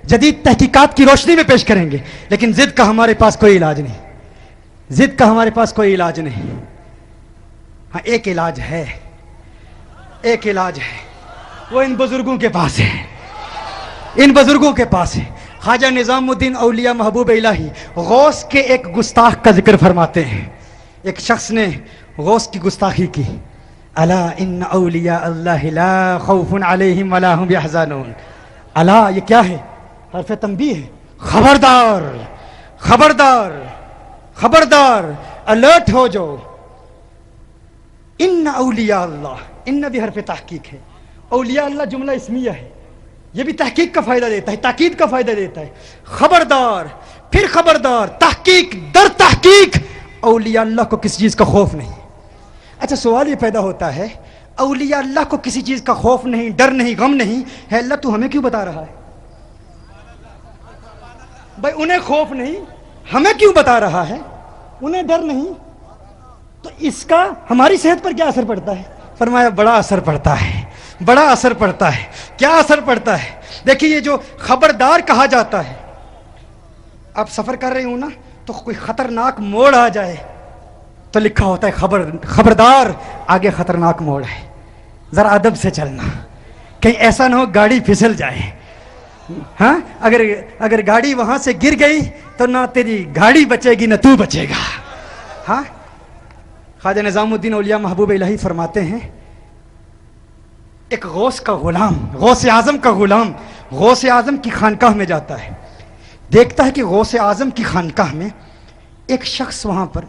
جدید تحقیقات کی روشنی میں پیش کریں گے، لیکن ضد کا ہمارے پاس کوئی علاج نہیں، ضد کا ہمارے پاس کوئی علاج نہیں۔ ہاں ایک علاج ہے، ایک علاج ہے، وہ ان بزرگوں کے پاس ہے، ان بزرگوں کے پاس ہے۔ خواجہ نظام الدین اولیاء محبوب الہی غوث کے ایک گستاخ کا ذکر فرماتے ہیں۔ ایک شخص نے غوث کی گستاخی کی، الا ان اولیاء اللہ لا خوف علیہم ولا هم یحزنون۔ الا یہ کیا ہے؟ حرف تنبیہ ہے، خبردار خبردار خبردار، الرٹ ہو جاؤ۔ ان اولیاء اللہ، ان بھی حرف تحقیق ہے، اولیاء اللہ جملہ اسمیہ ہے، یہ بھی تحقیق کا فائدہ دیتا ہے، تاکید کا فائدہ دیتا ہے۔ خبردار، پھر خبردار، تحقیق در تحقیق، اولیاء اللہ کو کسی چیز کا خوف نہیں۔ اچھا سوال یہ پیدا ہوتا ہے، اولیاء اللہ کو کسی چیز کا خوف نہیں، ڈر نہیں، غم نہیں ہے، اللہ تو ہمیں کیوں بتا رہا ہے؟ بھائی انہیں خوف نہیں، ہمیں کیوں بتا رہا ہے؟ انہیں ڈر نہیں، تو اس کا ہماری صحت پر کیا اثر پڑتا ہے؟ فرمایا بڑا اثر پڑتا ہے، بڑا اثر پڑتا ہے۔ کیا اثر پڑتا ہے؟ دیکھیے یہ جو خبردار کہا جاتا ہے، آپ سفر کر رہے ہوں نا تو کوئی خطرناک موڑ آ جائے تو لکھا ہوتا ہے خبردار آگے خطرناک موڑ ہے، ذرا ادب سے چلنا، کہیں ایسا نہ ہو گاڑی پھسل جائے۔ ہاں اگر گاڑی وہاں سے گر گئی تو نہ تیری گاڑی بچے گی نہ تو بچے گا۔ ہاں خواجہ نظام الدین اولیاء محبوب الہی فرماتے ہیں، ایک غوث کا غلام، غوث اعظم کا غلام غوث اعظم کی خانقاہ میں جاتا ہے، دیکھتا ہے کہ غوث اعظم کی خانقاہ میں ایک شخص وہاں پر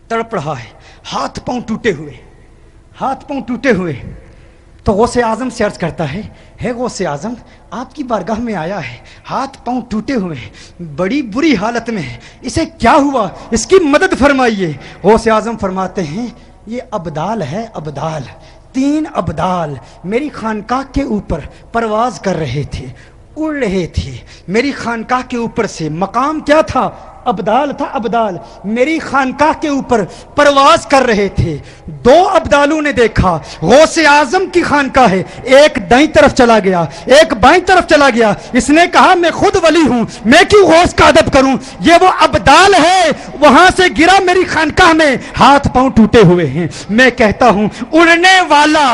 تڑپ رہا ہے، ہاتھ پاؤں ٹوٹے ہوئے، ہاتھ پاؤں ٹوٹے ہوئے۔ تو غوث اعظم سے عرض کرتا ہے غوث اعظم آپ کی بارگاہ میں آیا ہے، ہاتھ پاؤں ٹوٹے ہوئے ہیں، بڑی بری حالت میں ہے، اسے کیا ہوا؟ اس کی مدد فرمائیے۔ غوث اعظم فرماتے ہیں یہ ابدال ہے، ابدال، 3 ابدال میری خانقاہ کے اوپر پرواز کر رہے تھے، اڑ رہے تھے میری خانقاہ کے اوپر سے۔ مقام کیا تھا؟ ابدال تھا، ابدال میری خانقاہ کے اوپر پرواز کر رہے تھے۔ 2 ابدالوں نے دیکھا غوث اعظم کی خانقاہ ہے، ایک دائیں طرف چلا گیا، ایک بائیں طرف چلا گیا۔ اس نے کہا میں خود ولی ہوں، میں کیوں غوث کا ادب کروں؟ یہ وہ ابدال ہے، وہاں سے گرا میری خانقاہ میں، ہاتھ پاؤں ٹوٹے ہوئے ہیں۔ میں کہتا ہوں اڑنے والا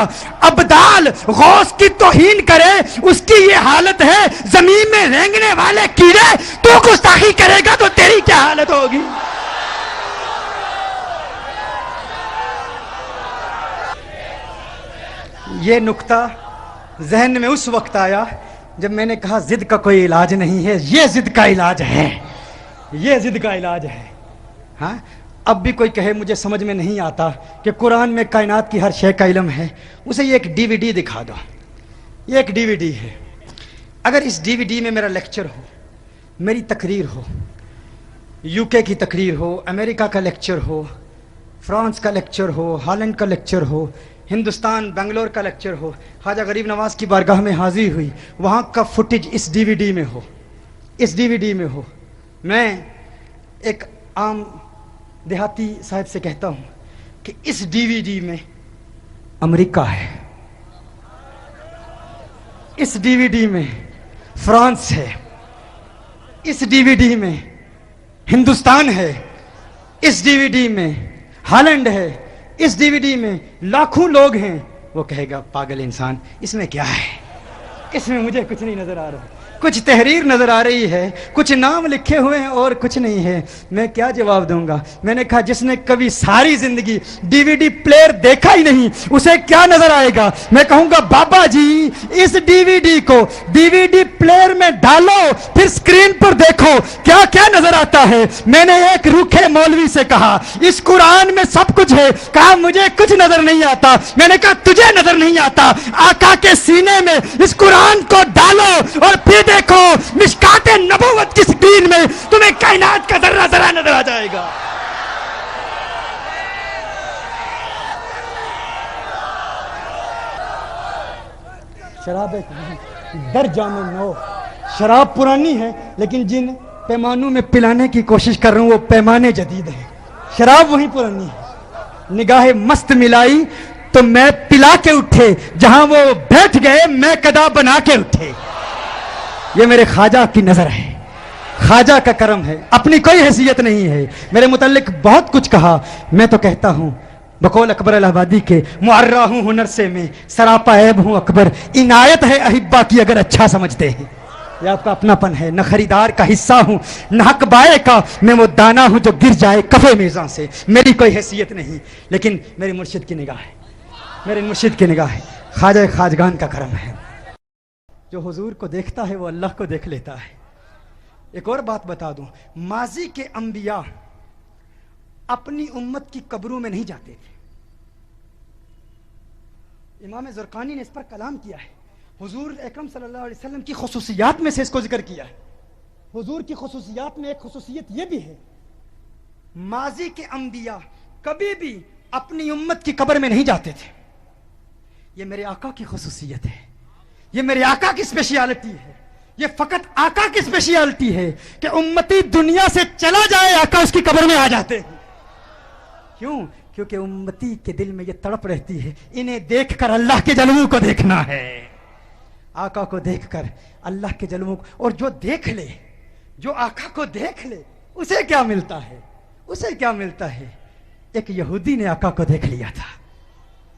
ابدال غوث کی توہین کرے، اس کی یہ حالت ہے۔ زمین میں رینگنے والے کیڑے تو گستاخی کرے گا تو تیری کیا حالت ہوگی؟ یہ نکتہ ذہن میں اس وقت آیا جب میں نے کہا ضد کا کوئی علاج نہیں ہے، یہ ضد کا علاج ہے، یہ ضد کا علاج ہے۔ ہاں اب بھی کوئی کہے مجھے سمجھ میں نہیں آتا کہ قرآن میں کائنات کی ہر شے کا علم ہے، اسے یہ ایک DVD دکھا دو، یہ ایک DVD ہے۔ اگر اس DVD میں میرا لیکچر ہو، میری تقریر ہو، UK کی تقریر ہو، امریکہ کا لیکچر ہو، فرانس کا لیکچر ہو، ہالینڈ کا لیکچر ہو، ہندوستان بنگلور کا لیکچر ہو، خواجہ غریب نواز کی بارگاہ میں حاضری ہوئی، وہاں کا فوٹیج اس DVD میں ہو، اس DVD میں ہو، میں ایک عام دیہاتی صاحب سے کہتا ہوں کہ اس DVD میں امریکہ ہے، اس DVD میں فرانس ہے، اس DVD میں ہندوستان ہے، اس DVD میں ہالینڈ ہے، اس DVD میں لاکھوں لوگ ہیں۔ وہ کہے گا پاگل انسان، اس میں کیا ہے؟ اس میں مجھے کچھ نہیں نظر آ رہا، کچھ تحریر نظر آ رہی ہے، کچھ نام لکھے ہوئے ہیں اور کچھ نہیں ہے۔ میں کیا جواب دوں گا؟ میں نے کہا جس نے کبھی ساری زندگی DVD پلیئر دیکھا ہی نہیں اسے کیا نظر آئے گا؟ میں کہوں گا بابا جی اس DVD کو DVD پلیئر میں ڈالو، پھر سکرین پر دیکھو کیا کیا نظر آتا ہے۔ میں نے ایک روکھے مولوی سے کہا اس قرآن میں سب کچھ ہے، کہا مجھے کچھ نظر نہیں آتا۔ میں نے کہا تجھے نظر نہیں آتا، آقا کے سینے میں اس قرآن کو ڈالو اور پھر دیکھو مشکات نبوت کی سکرین میں تمہیں کائنات کا ذرہ ذرہ نظر آ جائے گا۔ شراب در جام نو، شراب پرانی ہے لیکن جن پیمانوں میں پلانے کی کوشش کر رہا ہوں وہ پیمانے جدید ہیں، شراب وہی پرانی ہے۔ نگاہ مست ملائی تو میں پلا کے اٹھے، جہاں وہ بیٹھ گئے میں قدا بنا کے اٹھے۔ یہ میرے خواجہ کی نظر ہے، خواجہ کا کرم ہے، اپنی کوئی حیثیت نہیں ہے۔ میرے متعلق بہت کچھ کہا، میں تو کہتا ہوں بقول اکبر الہ آبادی کے، معرہ ہوں ہنر سے میں، سراپا عیب ہوں اکبر، عنایت ہے احبا کی اگر اچھا سمجھتے ہیں۔ یہ آپ کا اپنا پن ہے، نہ خریدار کا حصہ ہوں نہ حق بائے کا، میں وہ دانا ہوں جو گر جائے کفے میزاں سے، میری کوئی حیثیت نہیں، لیکن میرے مرشد کی نگاہ ہے، میرے مرشد کی نگاہ ہے، خواجہ خواجگان کا کرم ہے۔ جو حضور کو دیکھتا ہے وہ اللہ کو دیکھ لیتا ہے۔ ایک اور بات بتا دوں، ماضی کے انبیاء اپنی امت کی قبروں میں نہیں جاتے تھے۔ امام زرقانی نے اس پر کلام کیا ہے، حضور اکرم صلی اللہ علیہ وسلم کی خصوصیات میں سے اس کو ذکر کیا ہے۔ حضور کی خصوصیات میں ایک خصوصیت یہ بھی ہے، ماضی کے انبیاء کبھی بھی اپنی امت کی قبر میں نہیں جاتے تھے۔ یہ میرے آقا کی خصوصیت ہے، یہ میرے آقا کی اسپیشیالٹی ہے، یہ فقط آقا کی اسپیشیالٹی ہے کہ امتی دنیا سے چلا جائے آقا اس کی قبر میں آ جاتے ہیں۔ کیوں؟ کیونکہ امتی کے دل میں یہ تڑپ رہتی ہے، انہیں دیکھ کر اللہ کے جلووں کو دیکھنا ہے، آقا کو دیکھ کر اللہ کے جلووں کو۔ اور جو دیکھ لے، جو آقا کو دیکھ لے، اسے کیا ملتا ہے؟ اسے کیا ملتا ہے؟ ایک یہودی نے آقا کو دیکھ لیا تھا،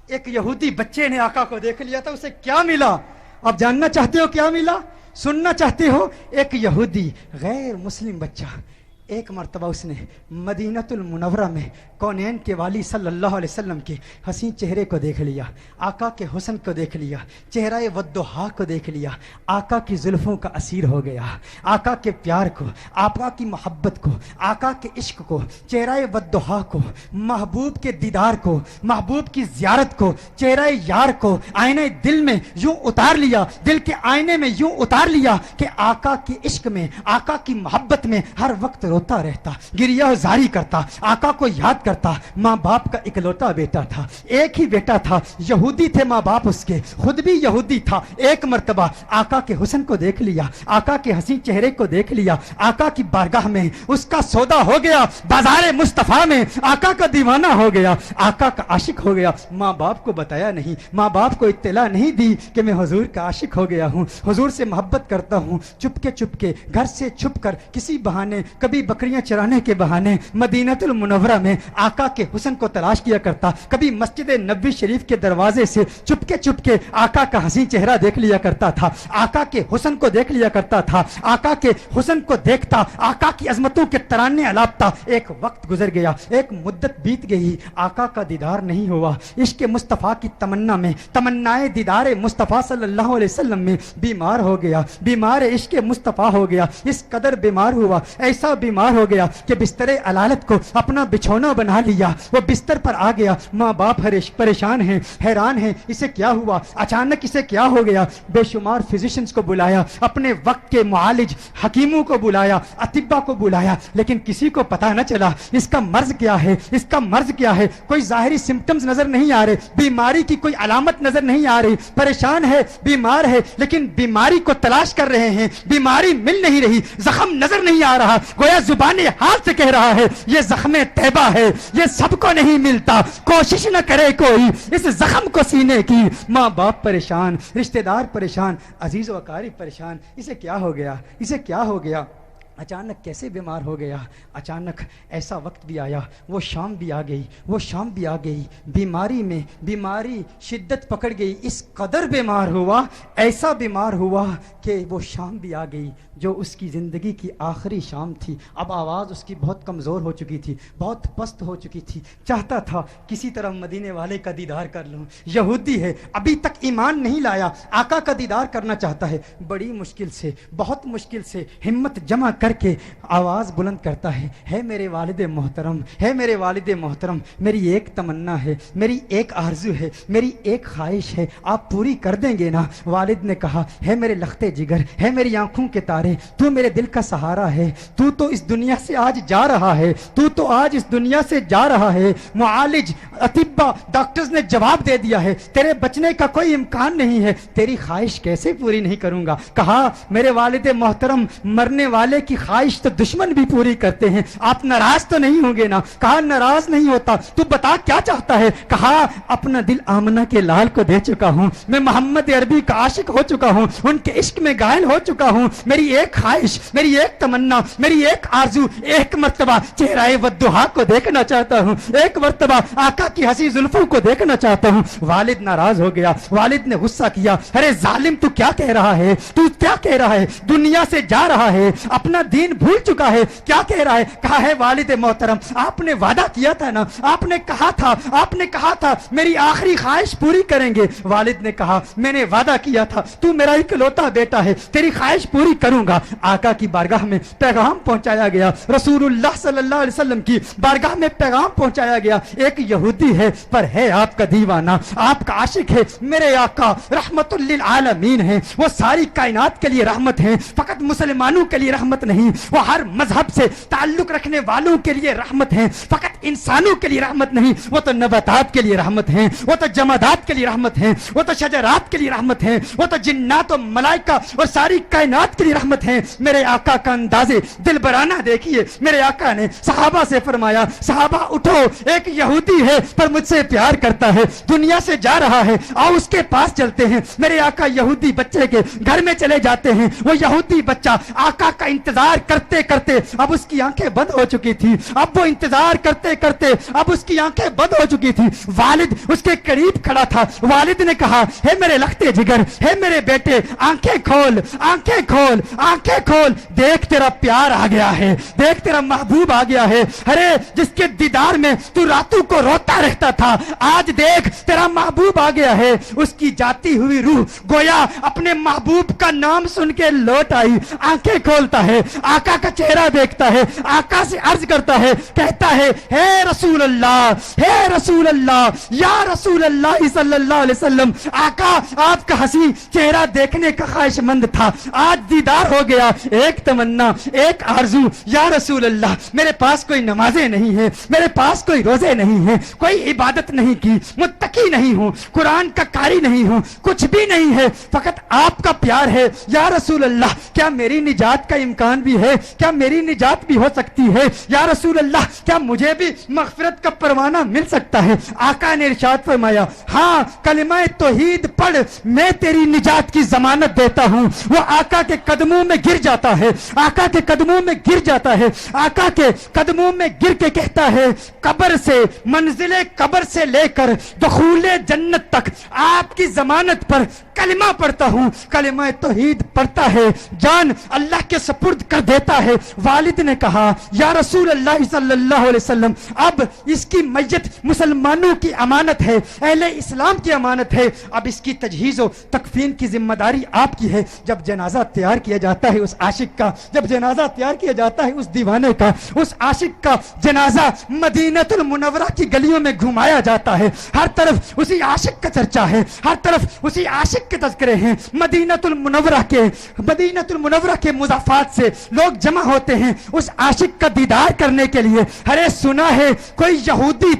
ایک یہودی بچے نے آقا کو دیکھ لیا تھا، اسے کیا ملا؟ آپ جاننا چاہتے ہو کیا ملا؟ سننا چاہتے ہو؟ ایک یہودی غیر مسلم بچہ ایک مرتبہ اس نے مدینۃ المنورہ میں کونین کے والی صلی اللہ علیہ وسلم کے حسین چہرے کو دیکھ لیا، آقا کے حسن کو دیکھ لیا، چہرہ والضحیٰ کو دیکھ لیا، آقا کی زلفوں کا اسیر ہو گیا، آقا کے پیار کو، آقا کی محبت کو، آقا کے عشق کو، چہرہ والضحیٰ کو، محبوب کے دیدار کو، محبوب کی زیارت کو، چہرہ یار کو آئینہ دل میں یوں اتار لیا، دل کے آئینے میں یوں اتار لیا کہ آقا کے عشق میں، آقا کی محبت میں ہر وقت روتا رہتا، گریہ زاری کرتا، آقا کو یاد کرتا۔ ماں باپ کا اکلوتا بیٹا تھا، ایک ہی بیٹا تھا، یہودی تھے ماں باپ اس کے، خود بھی یہودی تھا۔ ایک مرتبہ آقا کے حسن کو دیکھ لیا، آقا کے حسین چہرے کو دیکھ لیا، آقا کی بارگاہ میں اس کا سودا ہو گیا، بازار مصطفیٰ میں آقا کا دیوانہ ہو گیا، آقا کا عاشق ہو گیا۔ ماں باپ کو بتایا نہیں، ماں باپ کو اطلاع نہیں دی کہ میں حضور کا عاشق ہو گیا ہوں، حضور سے محبت کرتا ہوں۔ چپ کے گھر سے چھپ کر کسی بہانے، کبھی بکریاں چرانے کے بہانے مدینۃ المنورہ میں آقا کے حسن کو تلاش کیا کرتا، کبھی مسجد نبوی شریف کے دروازے سے چپ کے آقا کا حسین چہرہ دیکھ لیا کرتا تھا، آقا کے حسن کو دیکھ لیا کرتا تھا، آقا کے حسن کو دیکھتا، آقا کی عظمتوں کے ترانے الاپتا۔ ایک وقت گزر گیا، ایک مدت بیت گئی، آقا کا دیدار نہیں ہوا۔ عشق مصطفیٰ کی تمنا میں، تمنائے دیدار مصطفیٰ صلی اللہ علیہ وسلم میں بیمار ہو گیا، بیمار عشق مصطفیٰ ہو گیا، اس قدر بیمار ہوا، ایسا بیمار ہو گیا کہ بستر علالت کو اپنا بچھونا بنا لیا، وہ بستر پر آ گیا۔ ماں باپ پریشان ہیں، حیران ہیں، اسے کیا ہوا، اچانک اسے کیا ہو گیا۔ بے شمار فزیشنز کو بلایا، اپنے وقت کے معالج حکیموں کو بلایا، اطباء کو بلایا، لیکن کسی کو پتہ نہ چلا اس کا مرض کیا ہے، اس کا مرض کیا ہے۔ کوئی ظاہری سمپٹمز نظر نہیں آ رہے، بیماری کی کوئی علامت نظر نہیں آ رہی، پریشان ہے، بیمار ہے، لیکن بیماری کو تلاش کر رہے ہیں، بیماری مل نہیں رہی، زخم نظر نہیں آ رہا، گویا زبان حال سے کہہ رہا ہے یہ زخم طیبہ ہے، یہ سب کو نہیں ملتا، کوشش نہ کرے کوئی اس زخم کو سینے کی۔ ماں باپ پریشان، رشتہ دار پریشان، عزیز و اقارب پریشان، اسے کیا ہو گیا، اسے کیا ہو گیا، اچانک کیسے بیمار ہو گیا۔ اچانک ایسا وقت بھی آیا، وہ شام بھی آ گئی، وہ شام بھی آ گئی، بیماری میں بیماری شدت پکڑ گئی، اس قدر بیمار ہوا، ایسا بیمار ہوا کہ وہ شام بھی آ گئی جو اس کی زندگی کی آخری شام تھی۔ اب آواز اس کی بہت کمزور ہو چکی تھی، بہت پست ہو چکی تھی، چاہتا تھا کسی طرح مدینے والے کا دیدار کر لوں۔ یہودی ہے، ابھی تک ایمان نہیں لایا، آقا کا دیدار کرنا چاہتا ہے، بڑی مشکل سے، بہت مشکل سے ہمت جمع کر کے آواز بلند کرتا ہے میرے والد محترم، ہے میرے والد محترم، میری ایک تمنا ہے، میری ایک آرزو ہے، میری ایک خواہش ہے، آپ پوری کر دیں گے نا؟ والد نے کہا، ہے میرے لختے جگر، ہے میری آنکھوں کے تارے، تو میرے دل کا سہارا ہے، تو تو اس دنیا سے آج جا رہا ہے، تو تو آج اس دنیا سے جا رہا ہے۔ معالج، اطباء، ڈاکٹرز نے جواب دے دیا ہے تیرے بچنے کا کوئی امکان نہیں ہے، تیری خواہش کیسے پوری نہیں کروں گا؟ کہا، میرے والد محترم، مرنے والے کی خواہش تو دشمن بھی پوری کرتے ہیں، آپ ناراض تو نہیں ہوں گے نا؟ کہا ناراض نہیں ہوتا، تو بتا کیا چاہتا ہے؟ کہا اپنا دل آمنہ کے لال کو دے چکا ہوں، میں محمد عربی کا عاشق ہو چکا ہوں، ان کے عشق میں گائل ہو چکا ہوں، میری ایک خواہش، میری ایک تمنا، میری ایک آرزو، ایک مرتبہ چہرہ والضحیٰ کو دیکھنا چاہتا ہوں، ایک مرتبہ آقا کی حسین زلفوں کو دیکھنا چاہتا ہوں۔ والد ناراض ہو گیا، والد نے غصہ کیا، ارے ظالم تو کیا کہہ رہا ہے؟ تو کیا کہہ رہا ہے؟ دنیا سے جا رہا ہے، اپنا دین بھول چکا ہے، کیا کہہ رہا ہے؟ کہا ہے والد محترم آپ نے وعدہ کیا تھا نا، آپ نے کہا تھا میری آخری خواہش پوری کریں گے۔ والد نے کہا میں نے وعدہ کیا تھا، تو میرا اکلوتا بیٹا ہے، تیری خواہش پوری کروں گا۔ آقا کی بارگاہ میں پیغام پہنچایا گیا، رسول اللہ صلی اللہ علیہ وسلم کی بارگاہ میں پیغام پہنچایا گیا، ایک یہودی ہے پر ہے آپ کا دیوانہ، آپ کا عاشق ہے، میرے آقا رحمت للعالمین ہے، وہ ساری کائنات کے لیے رحمت ہے، فقط مسلمانوں کے لیے رحمت نہیں، وہ ہر مذہب سے تعلق رکھنے والوں کے لیے رحمت ہے، فقط انسانوں کے لیے رحمت نہیں، وہ تو نباتات کے لیے رحمت ہے، وہ تو جمادات کے لیے رحمت ہے، وہ تو شجرات کے لیے رحمت ہے، وہ تو جنات و ملائکہ اور ساری کائنات کے لیے رحمت ہے۔ میرے آقا کا انداز دلبرانہ دیکھیے، میرے آقا نے صحابہ سے فرمایا صحابہ اٹھو، ایک یہودی ہے پر مجھ سے پیار کرتا ہے، دنیا سے جا رہا ہے، آؤ اس کے پاس چلتے ہیں۔ میرے آقا یہودی بچے کے گھر میں چلے جاتے ہیں، وہ یہودی بچہ آقا کا انتظار کرتے کرتے اب اس کی آنکھیں بند ہو چکی تھی، اب وہ انتظار کرتے کرتے اب اس کی آنکھیں بند ہو چکی تھی، والد اس کے قریب کھڑا تھا، والد نے کہا ہے میرے لختے جگر، ہے میرے بیٹے آنکھیں کھول، آنکھیں کھول، آنکھیں کھول، دیکھ تیرا پیار آ گیا ہے، دیکھ تیرا محبوب آ گیا ہے، ارے جس کے دیدار میں تو راتوں کو روتا رہتا تھا، آج دیکھ تیرا محبوب آ گیا ہے۔ اس کی جاتی ہوئی روح گویا اپنے محبوب کا نام سن کے لوٹ آئی، آنکھیں کھولتا ہے، آقا کا چہرہ دیکھتا ہے، آقا سے عرض کرتا ہے، کہتا ہے ہے رسول اللہ، ہے رسول اللہ، یا رسول اللہ صلی اللہ علیہ وسلم، آقا آپ کا حسین چہرہ دیکھنے کا خواہش مند تھا، آج دیدار ہو گیا، ایک تمنا، ایک آرزو، یا رسول اللہ میرے پاس کوئی نمازیں نہیں ہیں، میرے پاس کوئی روزے نہیں ہیں، کوئی عبادت نہیں کی، متقی نہیں ہوں، قرآن کا قاری نہیں ہوں، کچھ بھی نہیں ہے، فقط آپ کا پیار ہے، یا رسول اللہ کیا میری نجات کا امکان بھی ہے؟ کیا میری نجات بھی ہو سکتی ہے؟ یا رسول اللہ کیا مجھے بھی مغفرت کا پروانہ مل سکتا ہے؟ آقا نے ارشاد فرمایا ہاں کلمہ توحید پڑھ، میں تیری نجات کی ضمانت دیتا ہوں۔ وہ آقا کے قدموں میں گر جاتا ہے، آقا کے قدموں میں گر جاتا ہے، آقا کے قدموں میں گر کے کہتا ہے قبر سے، منزل قبر سے لے کر دخول جنت تک آپ کی ضمانت پر کلمہ پڑھتا ہوں، کلمہ توحید پڑھتا ہے، جان اللہ کے سپرد کر دیتا ہے۔ والد نے کہا یا رسول اللہ صلی اللہ علیہ وسلم اب اس کی میت مسلمانوں کی امانت ہے، اہل اسلام کی امانت ہے، اب اس کی تجہیز و تکفین کی ذمہ داری آپ کی ہے۔ جب جنازہ تیار کیا جاتا ہے اس عاشق کا، جب جنازہ تیار کیا جاتا ہے اس دیوانے کا، اس عاشق کا جنازہ مدینہ المنورہ کی گلیوں میں گھمایا جاتا ہے، ہر طرف اسی عاشق کا چرچا ہے، ہر طرف اسی عاشق کے تذکرے ہیں۔ مدینہ المنورہ کے مضافات سے لوگ جمع ہوتے ہیں اس عاشق کا دیدار کرنے کے لیے۔ ارے سنا ہے کوئی یہودی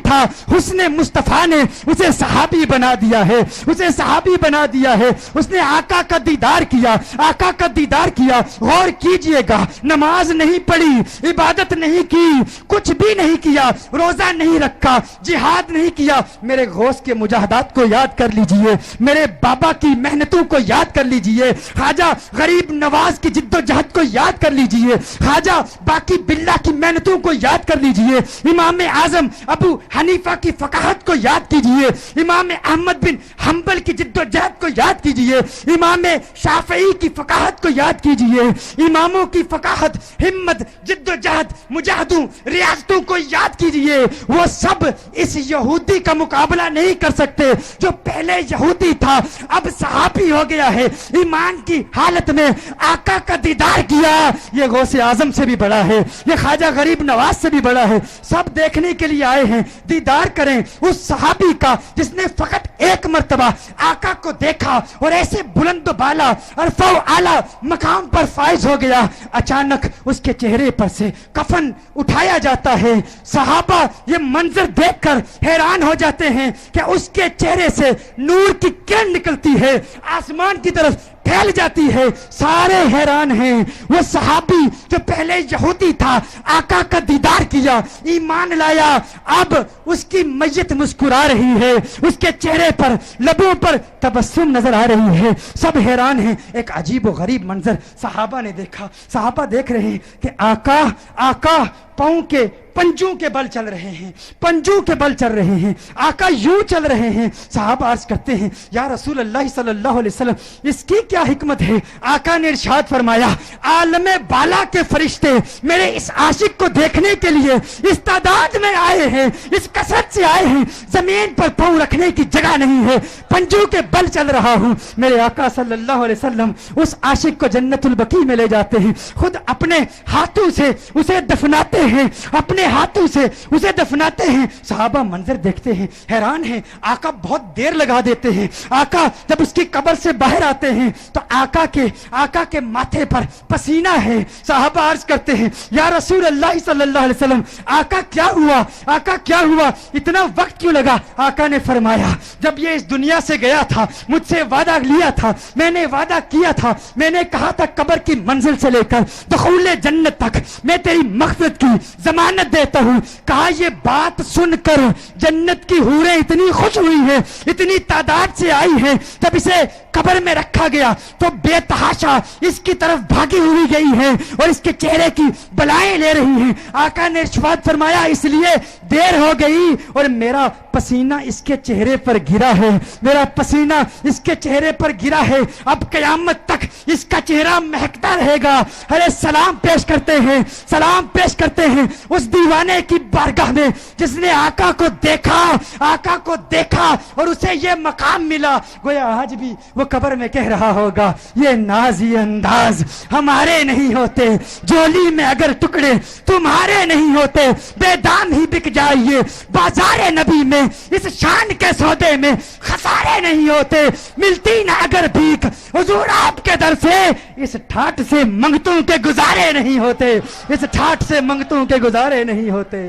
تھا، حسن مصطفیٰ نے اسے صحابی بنا دیا ہے، اسے صحابی بنا دیا ہے، اس نے آقا کا دیدار کیا، آقا کا دیدار کیا۔ غور کیجئے گا، نماز نہیں پڑھی، عبادت نہیں کی، کچھ بھی نہیں کیا، روزہ نہیں رکھا، جہاد نہیں کیا، میرے غوث کے مجاہدات کو یاد کر لیجئے، میرے بابا کی محنتوں کو یاد کر لیجئے، خواجہ غریب نواز کی جد و جہد کو یاد کر لیجئے، خواجہ باقی باللہ کی محنتوں کو یاد کر لیجئے، امام اعظم ابو حنیفہ کی فقاہت کو یاد کیجئے، امام احمد بن حنبل کی جد و جہد کو یاد کیجئے، امام شافعی کی فقاہت کو یاد کیجئے، اماموں کی فقاہت، ہمت، جد و جہد، مجاہدوں، ریاضتوں کو یاد کیجئے۔ وہ سب اس یہودی کا مقابلہ نہیں کر سکتے جو پہلے یہودی تھا اب صحابی ہو گیا ہے، ایمان کی حالت میں آقا کا دیدار کیا۔ یہ غوث اعظم سے بھی بڑا ہے، یہ خواجہ غریب نواز سے بھی بڑا ہے۔ سب دیکھنے کے لیے آئے ہیں، دیدار کریں اس صحابی کا جس نے فقط ایک مرتبہ آقا کو دیکھا اور ایسے بلند و بالا عرفہ و اعلیٰ مقام پر فائز ہو گیا۔ اچانک اس کے چہرے پر سے کفن اٹھایا جاتا ہے، صحابہ یہ منظر دیکھ کر حیران ہو جاتے ہیں کہ اس کے چہرے سے نور کی کرن نکلتی ہے، آسمان کی طرف پھیل جاتی ہے. سارے حیران ہیں. وہ صحابی جو پہلے یہودی تھا, آقا کا دیدار کیا, ایمان لایا, اب اس کی میت مسکرا رہی ہے, اس کے چہرے پر لبوں پر تبسم نظر آ رہی ہے. سب حیران ہیں. ایک عجیب و غریب منظر صحابہ نے دیکھا. صحابہ دیکھ رہے ہیں کہ آقا پاؤں کے پنجوں کے بل چل رہے ہیں, پنجوں کے بل چل رہے ہیں, آقا یوں چل رہے ہیں. صحابہ عرض کرتے ہیں یا رسول اللہ صلی اللہ علیہ وسلم, اس کی کیا حکمت ہے؟ آقا نے ارشاد فرمایا, عالم بالا کے فرشتے میرے اس عاشق کو دیکھنے کے لیے اس تعداد میں آئے ہیں, اس کثرت سے آئے ہیں, زمین پر پاؤں رکھنے کی جگہ نہیں ہے, پنجوں کے بل چل رہا ہوں. میرے آقا صلی اللہ علیہ وسلم اس عاشق کو جنت البقیع میں لے جاتے ہیں, خود اپنے ہاتھوں سے اسے دفناتے ہیں, اپنے ہاتھوں سے اسے دفناتے ہیں. صحابہ منظر دیکھتے ہیں, حیران ہیں. آقا بہت دیر لگا دیتے ہیں. آقا جب اس کی قبر سے باہر آتے ہیں تو آقا کے ماتھے پر پسینہ ہے. صحابہ عرض کرتے ہیں یا رسول اللہ صلی اللہ علیہ وسلم, آقا کیا ہوا, آقا کیا ہوا, اتنا وقت کیوں لگا؟ آقا نے فرمایا, جب یہ اس دنیا سے گیا تھا مجھ سے وعدہ لیا تھا, میں نے وعدہ کیا تھا, میں نے کہا تھا قبر کی منزل سے لے کر دخول جنت تک میں تیری مغفرت کی ضمانت دیتا ہوں. کہا یہ بات سن کر جنت کی حوریں اتنی خوش ہوئی ہیں, اتنی تعداد سے آئی ہیں. جب اسے قبر میں رکھا گیا تو بے تحاشا اس کی طرف بھاگی ہوئی گئی ہیں اور اس کے چہرے کی بلائیں لے رہی ہیں. آقا نے ارشاد فرمایا اس لیے دیر ہو گئی اور میرا پسینہ اس کے چہرے پر گرا ہے, میرا پسینہ اس کے چہرے پر گرا ہے, اب قیامت تک اس کا چہرہ مہکتا رہے گا. ارے سلام پیش کرتے ہیں, سلام پیش کرتے ہیں اس دیوانے کی بارگاہ میں جس نے آقا کو دیکھا اور اسے یہ مقام ملا. گویا آج بھی وہ قبر میں کہہ رہا ہوگا یہ ناز یہ انداز ہمارے نہیں ہوتے, جولی میں اگر ٹکڑے تمہارے نہیں ہوتے, بے دام ہی بک جائیے بازار نبی میں, اس شان کے سودے میں خسارے نہیں ہوتے, ملتی نہ اگر بھیک حضور آپ کے در سے, اس ٹھاٹ سے منگتوں کے گزارے نہیں ہوتے, اس ٹھاٹ سے منگتوں کے گزارے نہیں ہوتے.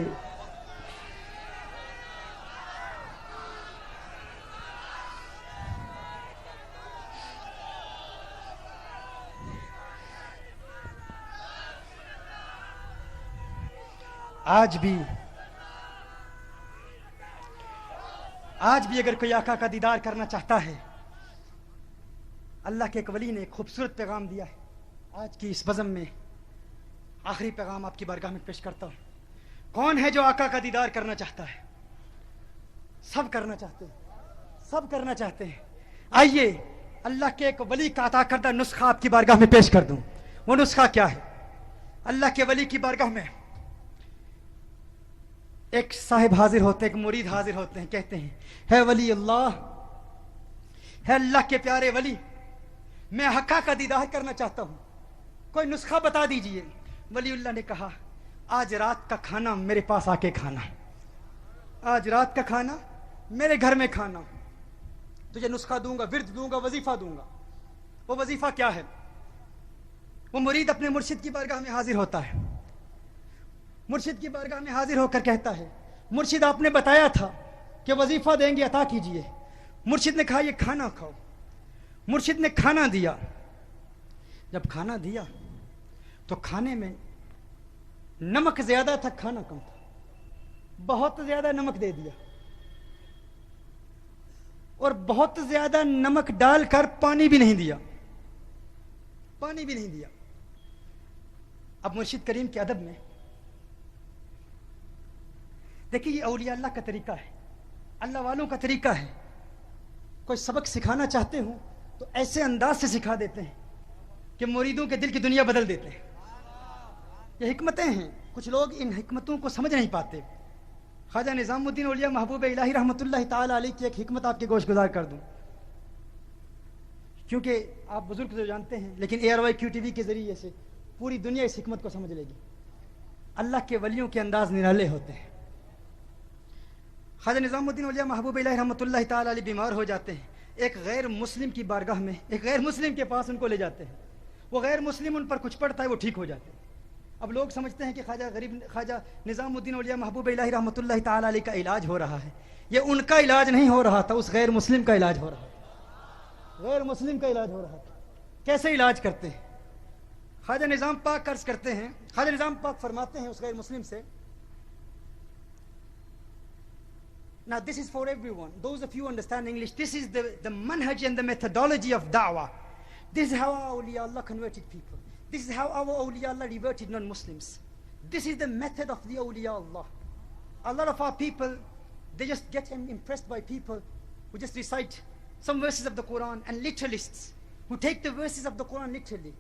آج بھی اگر کوئی آقا کا دیدار کرنا چاہتا ہے, اللہ کے ایک ولی نے ایک خوبصورت پیغام دیا ہے. آج کی اس بزم میں آخری پیغام آپ کی بارگاہ میں پیش کرتا ہوں. کون ہے جو آقا کا دیدار کرنا چاہتا ہے؟ سب کرنا چاہتے ہیں, سب کرنا چاہتے ہیں. آئیے اللہ کے ایک ولی کا عطا کردہ نسخہ آپ کی بارگاہ میں پیش کر دوں. وہ نسخہ کیا ہے؟ اللہ کے ولی کی بارگاہ میں ایک صاحب حاضر ہوتے ہیں, ایک مرید حاضر ہوتے ہیں, کہتے ہیں ہے ولی اللہ, ہے اللہ کے پیارے ولی, میں آقا کا دیدار کرنا چاہتا ہوں, کوئی نسخہ بتا دیجئے. ولی اللہ نے کہا آج رات کا کھانا میرے پاس آ کے کھانا, آج رات کا کھانا میرے گھر میں کھانا, تجھے نسخہ دوں گا, ورد دوں گا, وظیفہ دوں گا. وہ وظیفہ کیا ہے؟ وہ مرید اپنے مرشد کی بارگاہ میں حاضر ہوتا ہے, مرشد کی بارگاہ میں حاضر ہو کر کہتا ہے مرشد آپ نے بتایا تھا کہ وظیفہ دیں گے, عطا کیجئے. مرشد نے کہا یہ کھانا کھاؤ. مرشد نے کھانا دیا. جب کھانا دیا تو کھانے میں نمک زیادہ تھا, کھانا کم تھا. بہت زیادہ نمک دے دیا اور بہت زیادہ نمک ڈال کر پانی بھی نہیں دیا, پانی بھی نہیں دیا. اب مرشد کریم کے ادب میں دیکھیے یہ اولیاء اللہ کا طریقہ ہے, اللہ والوں کا طریقہ ہے. کوئی سبق سکھانا چاہتے ہوں تو ایسے انداز سے سکھا دیتے ہیں کہ مریدوں کے دل کی دنیا بدل دیتے ہیں. یہ حکمتیں ہیں, کچھ لوگ ان حکمتوں کو سمجھ نہیں پاتے. خواجہ نظام الدین اولیاء محبوب الہی رحمۃ اللہ تعالی علیہ کی ایک حکمت آپ کے گوش گزار کر دوں, کیونکہ آپ بزرگ تو جانتے ہیں لیکن ARYQ-TV کے ذریعے سے پوری دنیا اس حکمت کو سمجھ لے گی. اللہ کے ولیوں کے انداز نرالے ہوتے ہیں. خواجہ نظام الدین اولیاء محبوب الہی رحمۃ اللہ تعالی علیہ بیمار ہو جاتے ہیں, ایک غیر مسلم کی بارگاہ میں, ایک غیر مسلم کے پاس ان کو لے جاتے ہیں. وہ غیر مسلم ان پر کچھ پڑھتا ہے, وہ ٹھیک ہو جاتے ہیں. اب لوگ سمجھتے ہیں کہ خواجہ نظام الدین اولیاء محبوب الہی رحمۃ اللہ تعالی علیہ کا علاج ہو رہا ہے. یہ ان کا علاج نہیں ہو رہا تھا, اس غیر مسلم کا علاج ہو رہا تھا, غیر مسلم کا علاج ہو رہا تھا. کیسے علاج کرتے ہیں؟ خواجہ نظام پاک عرض کرتے ہیں، خواجہ نظام پاک فرماتے ہیں اس غیر مسلم سے. Now this is for everyone. Those of you who understand English, this is the manhaj and the methodology of da'wah. This is how our awliya Allah converted people. This is how our awliya Allah reverted non-Muslims. This is the method of the awliya Allah. A lot of our people, they just get impressed by people who just recite some verses of the Quran, and literalists who take the verses of the Quran literally.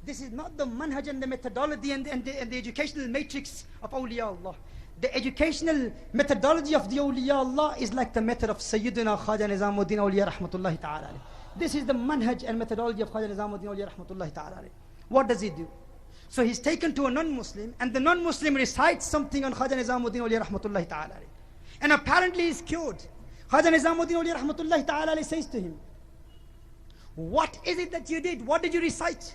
This is not the manhaj and the methodology and the educational matrix of awliya Allah. The educational methodology of the awliya Allah is like the method of Sayyidina Khwaja Nizamuddin Awliya Rahmatullahi Ta'ala alayh. This is the manhaj and methodology of Khwaja Nizamuddin Awliya Rahmatullahi Ta'ala alayh. What does he do? So he's taken to a non-Muslim, and the non-Muslim recites something on Khwaja Nizamuddin Awliya Rahmatullahi Ta'ala alayh. And apparently he's cured. Khwaja Nizamuddin Awliya Rahmatullahi Ta'ala alayh says to him, what is it that you did? What did you recite?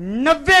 90